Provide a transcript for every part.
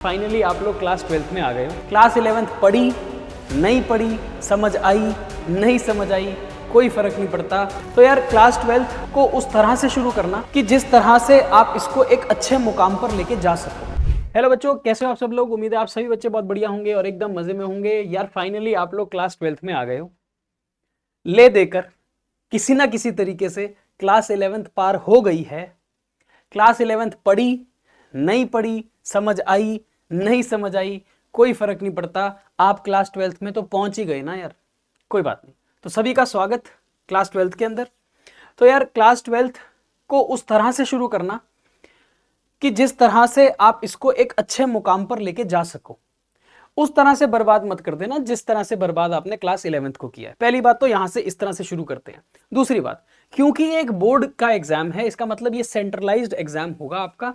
Finally आप लोग class 12th में आ गए हो। क्लास 11th पढ़ी नहीं पढ़ी, समझ आई नहीं समझ आई, कोई फर्क नहीं पड़ता। तो यार क्लास 12th को उस तरह से शुरू करना कि जिस तरह से आप इसको एक अच्छे मुकाम पर लेके जा सको। हेलो बच्चों, कैसे हो आप सब लोग? उम्मीद है आप सभी बच्चे बहुत बढ़िया होंगे और एकदम मजे में होंगे। यार फाइनली आप लोग क्लास 12th में आ गए हो। ले देकर किसी ना किसी तरीके से क्लास 11th पार हो गई है। क्लास 11th पढ़ी नहीं पढ़ी, समझ आई नहीं समझ आई, कोई फर्क नहीं पड़ता। आप क्लास 12th में तो पहुंच ही गए ना यार, कोई बात नहीं। तो सभी का स्वागत क्लास 12th के अंदर। तो यार क्लास 12th को उस तरह से शुरू करना कि जिस तरह से आप इसको एक अच्छे मुकाम पर लेके जा सको। उस तरह से बर्बाद मत कर देना जिस तरह से बर्बाद आपने क्लास 11th को किया है। पहली बात तो यहां से इस तरह से शुरू करते हैं। दूसरी बात, क्योंकि ये एक बोर्ड का एग्जाम है, इसका मतलब ये सेंट्रलाइज्ड एग्जाम होगा आपका,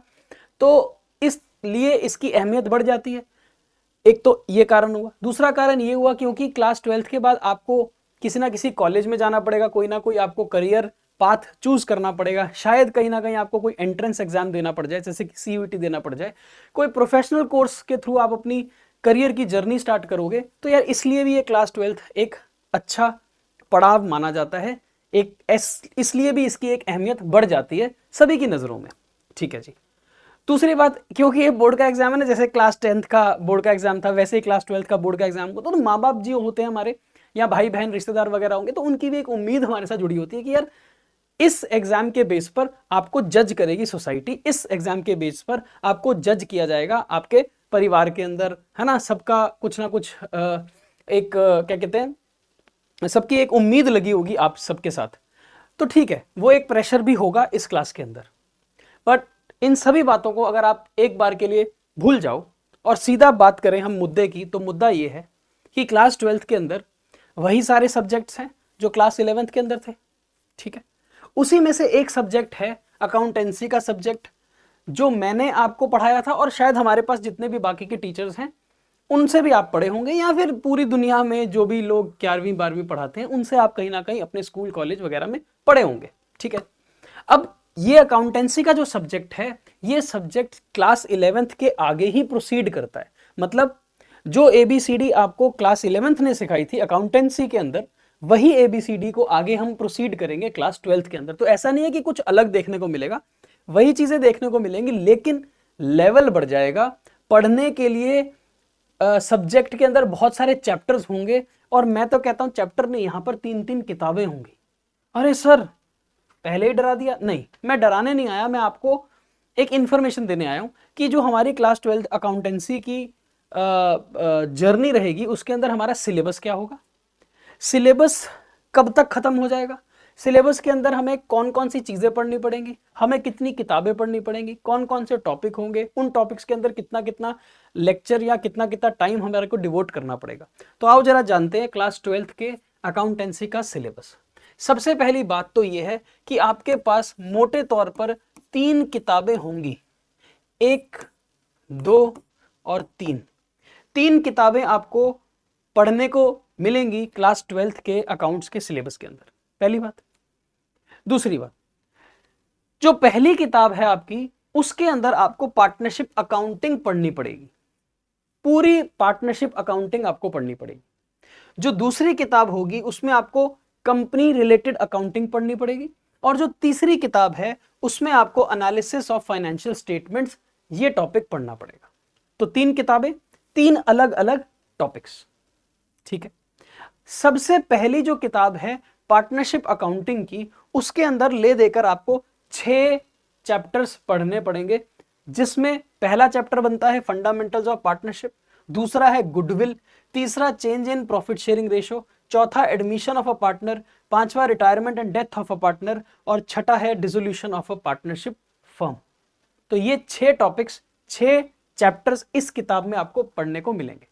तो इसलिए इसकी अहमियत बढ़ जाती है। एक तो ये कारण हुआ। दूसरा कारण ये हुआ क्योंकि क्लास 12th के बाद आपको किसी ना किसी कॉलेज में जाना पड़ेगा, कोई ना कोई आपको करियर पाथ चूज करना पड़ेगा। शायद कहीं ना कहीं आपको कोई एंट्रेंस एग्जाम देना पड़ जाए, जैसे कि सीयूईटी देना पड़ जाए, कोई प्रोफेशनल कोर्स के थ्रू आप अपनी करियर की जर्नी स्टार्ट करोगे। तो यार इसलिए भी ये क्लास 12th एक अच्छा पड़ाव माना जाता है, इसलिए भी इसकी एक अहमियत बढ़ जाती है सभी की नज़रों में। ठीक है जी। दूसरी बात, क्योंकि ये बोर्ड का एग्जाम है ना, जैसे क्लास 10th का बोर्ड का एग्जाम था वैसे ही क्लास 12th का बोर्ड का एग्जाम होता है। तो माँ बाप जो होते हैं हमारे, या भाई बहन रिश्तेदार वगैरह होंगे, तो उनकी भी एक उम्मीद हमारे साथ जुड़ी होती है कि यार इस एग्जाम के बेस पर आपको जज करेगी सोसाइटी, इस एग्जाम के बेस पर आपको जज किया जाएगा आपके परिवार के अंदर, है ना। सबका कुछ ना कुछ क्या कहते हैं, सबकी एक उम्मीद लगी होगी आप सबके साथ। तो ठीक है, वो एक प्रेशर भी होगा इस क्लास के अंदर। बट इन सभी बातों को अगर आप एक बार के लिए भूल जाओ और सीधा बात करें हम मुद्दे की, तो मुद्दा ये है कि क्लास 12th के अंदर वही सारे सब्जेक्ट्स हैं जो क्लास 11th के अंदर थे। ठीक है, उसी में से एक सब्जेक्ट है अकाउंटेंसी का सब्जेक्ट, जो मैंने आपको पढ़ाया था और शायद हमारे पास जितने भी बाकी के टीचर्स हैं उनसे भी आप पढ़े होंगे, या फिर पूरी दुनिया में जो भी लोग 11वीं 12वीं पढ़ाते हैं उनसे आप कहीं ना कहीं अपने स्कूल कॉलेज वगैरह में पढ़े होंगे। ठीक है, अब ये अकाउंटेंसी का जो सब्जेक्ट है, ये सब्जेक्ट क्लास 11th के आगे ही प्रोसीड करता है। मतलब जो ABCD आपको क्लास 11th ने सिखाई थी अकाउंटेंसी के अंदर, वही ABCD को आगे हम प्रोसीड करेंगे क्लास 12th के अंदर। तो ऐसा नहीं है कि कुछ अलग देखने को मिलेगा, वही चीजें देखने को मिलेंगी, लेकिन लेवल बढ़ जाएगा। पढ़ने के लिए सब्जेक्ट के अंदर बहुत सारे चैप्टर्स होंगे, और मैं तो कहता हूं चैप्टर नहीं, यहां पर 3-3 किताबें होंगी। अरे सर पहले ही डरा दिया? नहीं, मैं डराने नहीं आया, मैं आपको एक इंफॉर्मेशन देने आया हूं कि जो हमारी क्लास 12th अकाउंटेंसी की जर्नी रहेगी, उसके अंदर हमारा सिलेबस क्या होगा, सिलेबस कब तक खत्म हो जाएगा, सिलेबस के अंदर हमें कौन कौन सी चीजें पढ़नी पड़ेंगी, हमें कितनी किताबें पढ़नी पड़ेंगी, कौन कौन से टॉपिक होंगे, उन टॉपिक्स के अंदर कितना कितना लेक्चर या कितना कितना टाइम हमारे को डिवोट करना पड़ेगा। तो आओ जरा जानते हैं क्लास 12th के अकाउंटेंसी का सिलेबस। सबसे पहली बात तो यह है कि आपके पास मोटे तौर पर 3 किताबें होंगी, 1, 2 और 3। 3 किताबें आपको पढ़ने को मिलेंगी क्लास 12th के अकाउंट्स के सिलेबस के अंदर, पहली बात। दूसरी बात, जो पहली किताब है आपकी, उसके अंदर आपको पार्टनरशिप अकाउंटिंग पढ़नी पड़ेगी, पूरी पार्टनरशिप अकाउंटिंग आपको पढ़नी पड़ेगी। जो दूसरी किताब होगी उसमें आपको कंपनी रिलेटेड अकाउंटिंग पढ़नी पड़ेगी, और जो तीसरी किताब है उसमें आपको एनालिसिस ऑफ फाइनेंशियल स्टेटमेंट्स, ये टॉपिक पढ़ना पड़ेगा। तो 3 किताबें, 3 अलग अलग टॉपिक्स। ठीक है, सबसे पहली जो किताब है पार्टनरशिप अकाउंटिंग की, उसके अंदर ले देकर आपको 6 चैप्टर्स पढ़ने पड़ेंगे, जिसमें पहला चैप्टर बनता है फंडामेंटल्स ऑफ पार्टनरशिप, दूसरा है गुडविल, तीसरा change in profit sharing ratio, चौथा एडमिशन ऑफ अ पार्टनर, पांचवा retirement and death of a partner, और छठा है dissolution of a partnership firm. तो ये 6 टॉपिक्स, 6 चैप्टर्स इस किताब में आपको पढ़ने को मिलेंगे।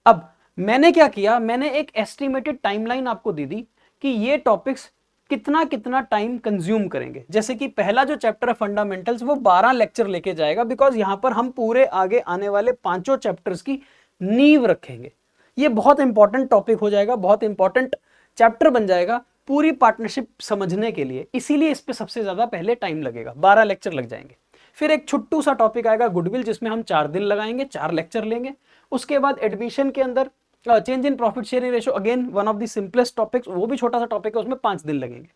अब मैंने क्या किया, मैंने एक एस्टिमेटेड टाइमलाइन आपको दे दी कि ये टॉपिक्स कितना कितना टाइम कंज्यूम करेंगे। जैसे कि पहला जो चैप्टर है फंडामेंटल्स, वो 12 लेक्चर लेके जाएगा, बिकॉज यहां पर हम पूरे आगे आने वाले 5 चैप्टर्स की नींव रखेंगे। ये बहुत इंपॉर्टेंट टॉपिक हो जाएगा, बहुत इंपॉर्टेंट चैप्टर बन जाएगा पूरी पार्टनरशिप समझने के लिए, इसीलिए इस पे सबसे ज्यादा पहले टाइम लगेगा, 12 लेक्चर लग जाएंगे। फिर एक छुट्टू सा टॉपिक आएगा गुडविल, जिसमें हम 4 दिन लगाएंगे, 4 लेक्चर लेंगे। उसके बाद एडमिशन के अंदर change in profit sharing ratio, again one of the simplest topics, वो भी छोटा सा टॉपिक है, उसमें 5 दिन लगेंगे।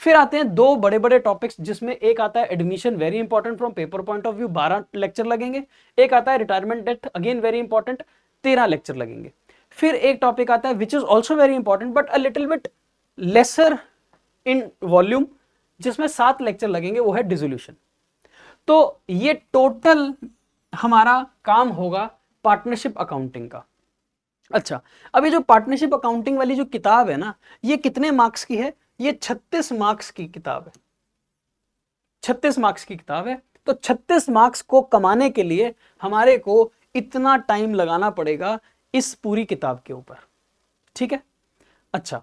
फिर आते हैं 2 बड़े बड़े टॉपिक्स, जिसमें एक आता है admission, very important from paper point of view, 12 lecture लगेंगे। एक आता है retirement death, again very important, 13 lecture लगेंगे। फिर एक टॉपिक आता है which is also very important but a little bit lesser in volume, जिसमें 7 लेक्चर लगेंगे, वो है डिसोल्यूशन। तो ये टोटल हमारा काम होगा पार्टनरशिप अकाउंटिंग का। अच्छा, अब ये जो पार्टनरशिप अकाउंटिंग वाली जो किताब है ना, ये कितने मार्क्स की है? ये 36 मार्क्स की किताब है। 36 मार्क्स की किताब है। तो 36 मार्क्स को कमाने के लिए हमारे को इतना टाइम लगाना पड़ेगा इस पूरी किताब के ऊपर, ठीक है। अच्छा,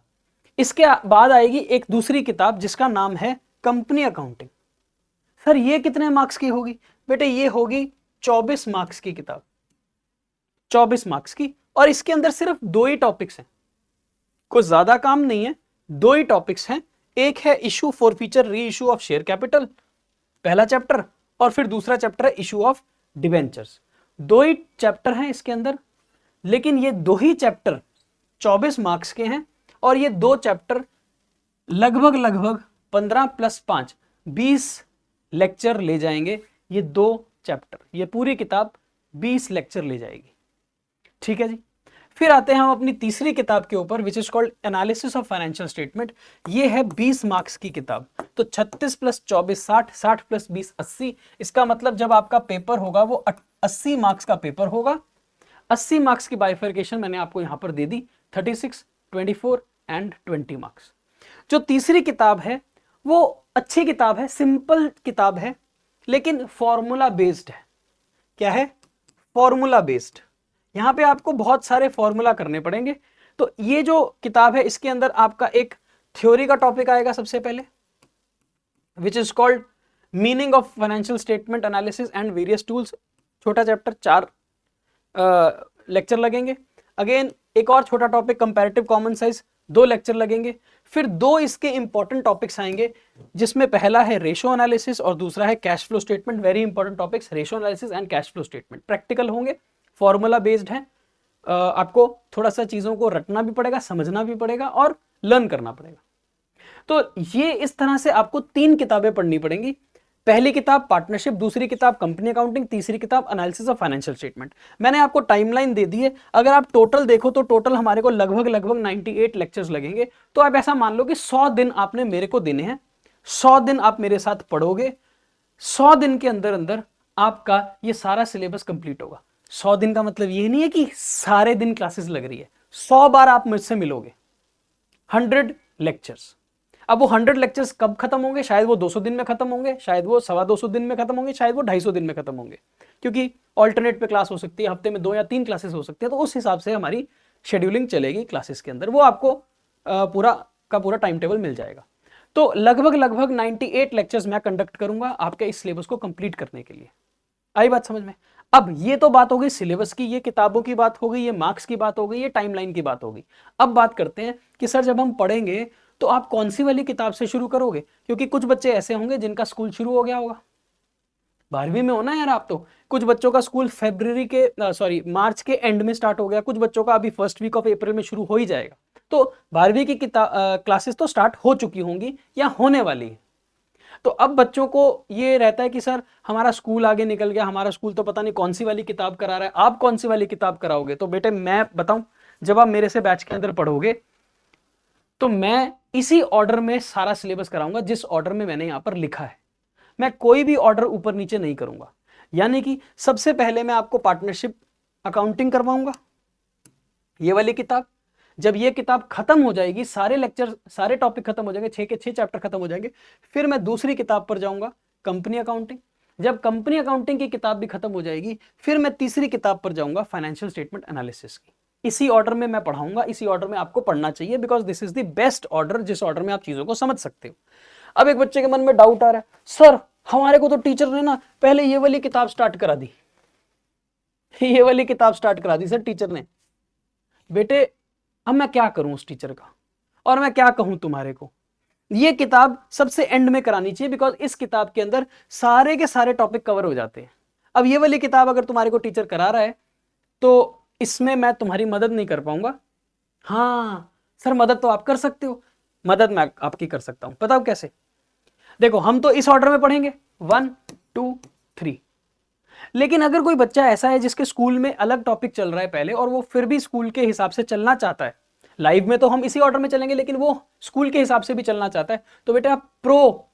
इसके बाद आएगी एक दूसरी किताब जिसका नाम है कंपनी अकाउंटिंग। सर ये कितने मार्क्स की होगी? बेटे ये होगी 24 मार्क्स की किताब, 24 मार्क्स की, और इसके अंदर सिर्फ 2 ही टॉपिक्स हैं, कुछ ज्यादा काम नहीं है, 2 ही टॉपिक्स हैं। एक है इशू फॉर फीचर री इशू ऑफ शेयर कैपिटल, पहला चैप्टर, और फिर दूसरा चैप्टर है issue of debentures. 2 he chapter हैं इसके अंदर, लेकिन ये 2 ही चैप्टर 24 मार्क्स के हैं, और ये 2 चैप्टर लगभग 15 + 5 20 लेक्चर ले जाएंगे। ये 2 चैप्टर, ये पूरी किताब 20 लेक्चर ले जाएगी, ठीक है जी। फिर आते हैं हम अपनी तीसरी किताब के ऊपर, which is called analysis of financial statement. ये है 20 मार्क्स की किताब। तो 36 + 24 60, 60 + 20 80। इसका मतलब जब आपका पेपर होगा वो 80 मार्क्स का पेपर होगा। 80 मार्क्स की बाइफर्केशन मैंने आपको यहां पर दे दी, 36, 24 एंड 20 मार्क्स। जो तीसरी किताब है वो अच्छी किताब है, सिंपल किताब है, लेकिन फॉर्मूला बेस्ड है। क्या है? Formula based. यहां पे आपको बहुत सारे फॉर्मूला करने पड़ेंगे। तो ये जो किताब है इसके अंदर आपका एक थ्योरी का टॉपिक आएगा सबसे पहले, which is called meaning of financial statement analysis and various tools, छोटा चैप्टर, 4 लेक्चर लगेंगे। अगेन एक और छोटा topic comparative common size, 2 lecture लगेंगे। फिर 2 इसके इंपॉर्टेंट टॉपिक्स आएंगे, जिसमें पहला है रेशो एनालिसिस और दूसरा है cash flow statement. Very important topics, ratio analysis and cash flow statement. Practical होंगे, फॉर्मूला बेस्ड है। आपको थोड़ा सा चीजों को रटना भी पड़ेगा, समझना भी पड़ेगा और लर्न करना पड़ेगा। तो ये इस तरह से आपको 3 किताबें पढ़नी पड़ेंगी। पहली किताब पार्टनरशिप, दूसरी किताब कंपनी अकाउंटिंग, तीसरी किताब एनालिसिस ऑफ फाइनेंशियल स्टेटमेंट। मैंने आपको टाइमलाइन दे दी है। अगर आप टोटल देखो तो टोटल हमारे को लगभग 98 लेक्चर्स लगेंगे। तो आप ऐसा मान लो कि 100 दिन आपने मेरे को देने हैं, 100 दिन आप मेरे साथ पढ़ोगे, 100 दिन के अंदर अंदर आपका ये सारा सिलेबस कंप्लीट होगा। 100 दिन का मतलब ये नहीं है कि सारे दिन क्लासेस लग रही है, 100 बार आप मुझसे मिलोगे, 100 लेक्चर्स। अब वो 100 लेक्चर्स कब खत्म होंगे? शायद वो 200 दिन में खत्म होंगे, शायद वो 225 दिन में खत्म होंगे, शायद वो 250 दिन में खत्म होंगे, क्योंकि ऑल्टरनेट पे क्लास हो सकती है, हफ्ते में 2 या 3 क्लासेस हो सकती है। तो उस हिसाब से हमारी शेड्यूलिंग चलेगी क्लासेस के अंदर, वो आपको पूरा का पूरा टाइम टेबल मिल जाएगा। तो लगभग 98 लेक्चर्स मैं कंडक्ट करूंगा आपके इस सिलेबस को कंप्लीट करने के लिए। आई बात समझ में? अब ये तो बात हो गई सिलेबस की, ये किताबों की बात हो गई, ये मार्क्स की बात हो गई, ये टाइमलाइन की बात हो गई। अब बात करते हैं कि सर जब हम पढ़ेंगे तो आप कौन सी वाली किताब से शुरू करोगे? क्योंकि कुछ बच्चे ऐसे होंगे जिनका स्कूल शुरू हो गया होगा, 12वीं में हो ना यार आप तो। कुछ बच्चों का स्कूल मार्च के एंड में स्टार्ट हो गया, कुछ बच्चों का अभी फर्स्ट वीक ऑफ अप्रैल में शुरू हो ही जाएगा। तो 12वीं की क्लासेस तो स्टार्ट हो चुकी होंगी या होने वाली है। तो अब बच्चों को ये रहता है कि सर हमारा स्कूल आगे निकल गया, हमारा स्कूल तो पता नहीं कौन सी वाली किताब करा रहा है, आप कौन सी वाली किताब कराओगे? तो बेटे मैं बताऊं, जब आप मेरे से बैच के अंदर पढ़ोगे तो मैं इसी ऑर्डर में सारा सिलेबस कराऊंगा जिस ऑर्डर में मैंने यहां पर लिखा है। मैं कोई भी ऑर्डर ऊपर नीचे नहीं करूंगा। यानी कि सबसे पहले मैं आपको पार्टनरशिप अकाउंटिंग करवाऊंगा, ये वाली किताब। जब ये किताब खत्म हो जाएगी, सारे लेक्चर सारे टॉपिक खत्म हो जाएंगे, 6 के 6 चैप्टर खत्म हो जाएंगे, फिर मैं दूसरी किताब पर जाऊंगा, कंपनी अकाउंटिंग। जब कंपनी अकाउंटिंग की किताब भी खत्म हो जाएगी, फिर मैं तीसरी किताब पर जाऊंगा, फाइनेंशियल स्टेटमेंट एनालिसिस की। इसी ऑर्डर में मैं पढ़ाऊंगा, इसी ऑर्डर में आपको पढ़ना चाहिए, because this is the best order, जिस ऑर्डर में आप चीजों को समझ सकते हो। अब एक बच्चे के मन में डाउट आ रहा है, सर हमारे को तो टीचर ने ना पहले ये वाली किताब स्टार्ट करा दी, ये वाली किताब स्टार्ट करा दी सर टीचर ने। बेटे अब मैं क्या करूं उस टीचर का, और मैं क्या कहूं तुम्हारे को? ये किताब सबसे एंड में करानी चाहिए, बिकॉज इस किताब के अंदर सारे के सारे टॉपिक कवर हो जाते हैं। अब ये वाली किताब अगर तुम्हारे को टीचर करा रहा है तो इसमें मैं तुम्हारी मदद नहीं कर पाऊंगा। हाँ सर, मदद तो आप कर सकते हो, मदद मैं आपकी कर सकता हूं। बताओ कैसे? देखो, हम तो इस ऑर्डर में पढ़ेंगे 1 2 3, लेकिन अगर कोई बच्चा ऐसा है जिसके स्कूल में अलग टॉपिक चल रहा है पहले, और वो फिर भी स्कूल के हिसाब से चलना चाहता है, लाइव में तो हम इसी ऑर्डर में चलेंगे, लेकिन वो स्कूल के हिसाब से भी चलना चाहता है, तो बेटा आप प्रो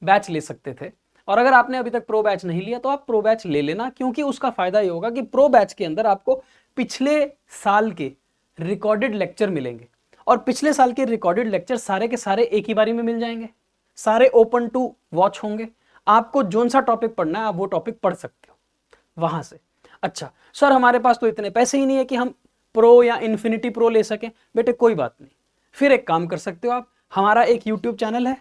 बैच ले सकते थे। और अगर आपने अभी तक प्रो बैच नहीं लिया तो आप प्रो बैच ले लेना, क्योंकि उसका फायदा ये होगा कि प्रो बैच के अंदर आपको पिछले साल के रिकॉर्डेड लेक्चर मिलेंगे, और पिछले साल के रिकॉर्डेड लेक्चर सारे के सारे एक ही बारी में मिल जाएंगे, सारे ओपन टू वॉच होंगे। आपको जोन सा टॉपिक पढ़ना है आप वो टॉपिक पढ़ सकते हो वहां से। अच्छा सर, हमारे पास तो इतने पैसे ही नहीं है कि हम प्रो या इन्फिनिटी प्रो ले सकें। बेटे कोई बात नहीं, फिर एक काम कर सकते हो आप, हमारा एक यूट्यूब चैनल है।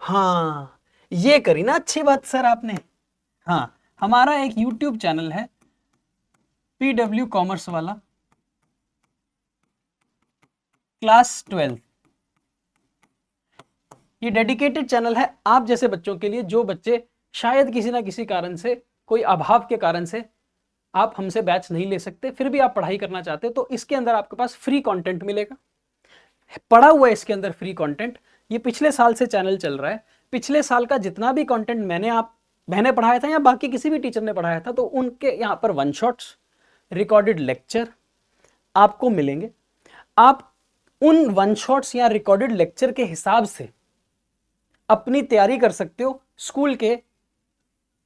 हाँ, ये करी ना अच्छी बात सर आपने। हाँ, हमारा एक यूट्यूब चैनल है PW कॉमर्स वाला, क्लास 12। ये डेडिकेटेड चैनल है आप जैसे बच्चों के लिए, जो बच्चे शायद किसी ना किसी कारण से, कोई अभाव के कारण से आप हमसे बैच नहीं ले सकते, फिर भी आप पढ़ाई करना चाहते हो, तो इसके अंदर आपके पास फ्री कंटेंट मिलेगा, पड़ा हुआ है इसके अंदर फ्री कंटेंट। ये पिछले साल से चैनल चल रहा है, पिछले साल का जितना भी कंटेंट मैंने पढ़ाया था या बाकी किसी भी टीचर ने पढ़ाया था, तो उनके यहाँ पर वन शॉट्स, रिकॉर्डेड लेक्चर आपको मिलेंगे। आप उन वन शॉट्स या रिकॉर्डेड लेक्चर के हिसाब से अपनी तैयारी कर सकते हो, स्कूल के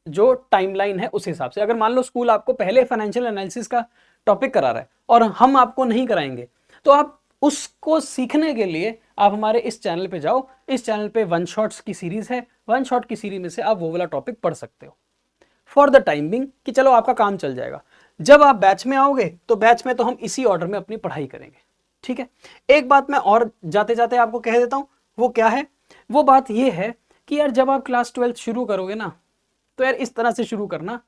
जो टाइमलाइन है उस हिसाब से। अगर मान लो स्कूल आपको पहले फाइनेंशियल एनालिसिस का टॉपिक करा रहा है और हम आपको नहीं कराएंगे, तो आप उसको सीखने के लिए आप हमारे इस चैनल पे जाओ। इस चैनल पे वन शॉट्स की सीरीज है, वन शॉट की सीरीज में से आप वो वाला टॉपिक पढ़ सकते हो फॉर द टाइम बिंग, कि चलो आपका काम चल जाएगा। जब आप बैच में आओगे तो बैच में तो हम इसी ऑर्डर में अपनी पढ़ाई करेंगे, ठीक है। एक बात मैं और जाते जाते आपको कह देता हूं, वो क्या है? वो बात ये है कि यार जब आप क्लास 12 शुरू करोगे ना, तो यार इस तरह से शुरू करना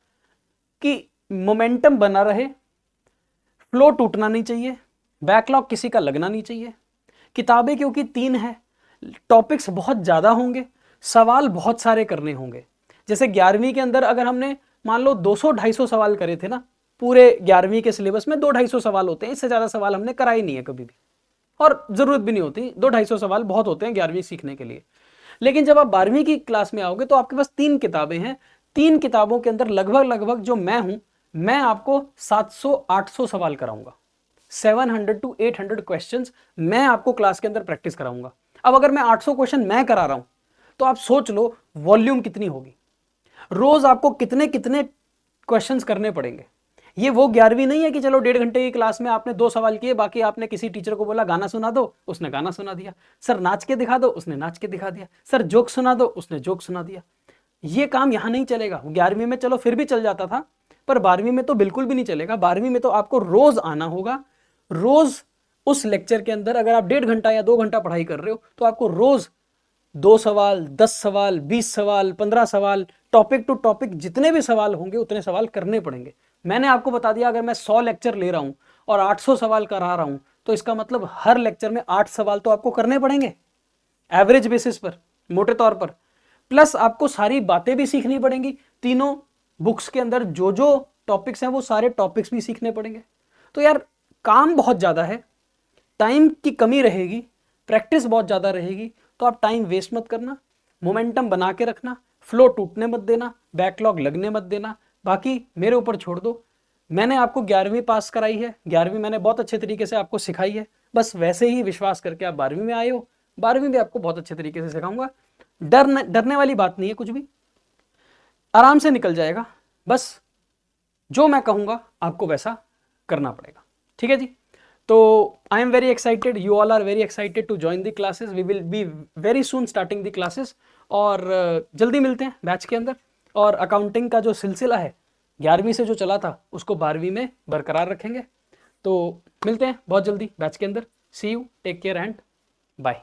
कि मोमेंटम बना रहे, फ्लो टूटना नहीं चाहिए, बैकलॉग किसी का लगना नहीं चाहिए। किताबें क्योंकि 3 है, टॉपिक्स बहुत ज़्यादा होंगे, सवाल बहुत सारे करने होंगे। जैसे 11वीं के अंदर अगर हमने मान लो 200-250 सवाल करे थे ना, पूरे 11वीं के सिलेबस में 200-250 सवाल होते हैं, इससे ज़्यादा सवाल हमने करा ही नहीं है कभी भी, और ज़रूरत भी नहीं होती। 200-250 सवाल बहुत होते हैं 11वीं सीखने के लिए। लेकिन जब आप 12वीं की क्लास में आओगे तो आपके पास 3 किताबें हैं, 3 किताबों के अंदर लगभग जो मैं हूं, मैं आपको 700-800 सवाल कराऊंगा, 700 to 800 क्वेश्चंस मैं आपको क्लास के अंदर प्रैक्टिस कराऊंगा। अब अगर मैं 800 क्वेश्चन मैं करा रहा हूं, तो आप सोच लो वॉल्यूम कितनी होगी, रोज आपको कितने कितने क्वेश्चंस करने पड़ेंगे। ये वो 11वीं नहीं है कि चलो 1.5 घंटे की क्लास में आपने 2 सवाल किए, बाकी आपने किसी टीचर को बोला गाना सुना दो, उसने गाना सुना दिया, सर नाच के दिखा दो, उसने नाच के दिखा दिया, सर जोक सुना दो, उसने जोक सुना दिया। ये काम यहां नहीं चलेगा। 11वीं में चलो फिर भी चल जाता था, पर 12वीं में तो बिल्कुल भी नहीं चलेगा। 12वीं में तो आपको रोज आना होगा, रोज उस लेक्चर के अंदर अगर आप 1.5 घंटा या 2 घंटा पढ़ाई कर रहे हो, तो आपको रोज 2 सवाल, 10 सवाल, 20 सवाल, 15 सवाल, टॉपिक टू टॉपिक जितने भी सवाल होंगे उतने सवाल करने पड़ेंगे। मैंने आपको बता दिया, अगर मैं 100 लेक्चर ले रहा हूं और 800 सवाल करा रहा हूं, तो इसका मतलब हर लेक्चर में 8 सवाल तो आपको करने पड़ेंगे एवरेज बेसिस पर, मोटे तौर पर। प्लस आपको सारी बातें भी सीखनी पड़ेंगी, तीनों बुक्स के अंदर जो जो टॉपिक्स हैं वो सारे टॉपिक्स भी सीखने पड़ेंगे। तो यार काम बहुत ज़्यादा है, टाइम की कमी रहेगी, प्रैक्टिस बहुत ज़्यादा रहेगी, तो आप टाइम वेस्ट मत करना, मोमेंटम बना के रखना, फ्लो टूटने मत देना, बैकलॉग लगने मत देना। बाकी मेरे ऊपर छोड़ दो, मैंने आपको 11वीं पास कराई है, 11वीं मैंने बहुत अच्छे तरीके से आपको सिखाई है, बस वैसे ही विश्वास करके आप 12वीं में आए हो, 12वीं भी आपको बहुत अच्छे तरीके से सिखाऊंगा। डरने वाली बात नहीं है, कुछ भी आराम से निकल जाएगा, बस जो मैं कहूँगा आपको वैसा करना पड़ेगा, ठीक है जी। तो I am very excited, you all are very excited to join the classes, we will be very soon starting the classes, और जल्दी मिलते हैं बैच के अंदर। और अकाउंटिंग का जो सिलसिला है 11वीं से जो चला था उसको 12वीं में बरकरार रखेंगे। तो मिलते हैं बहुत जल्दी बैच के अंदर। See you, take care and bye.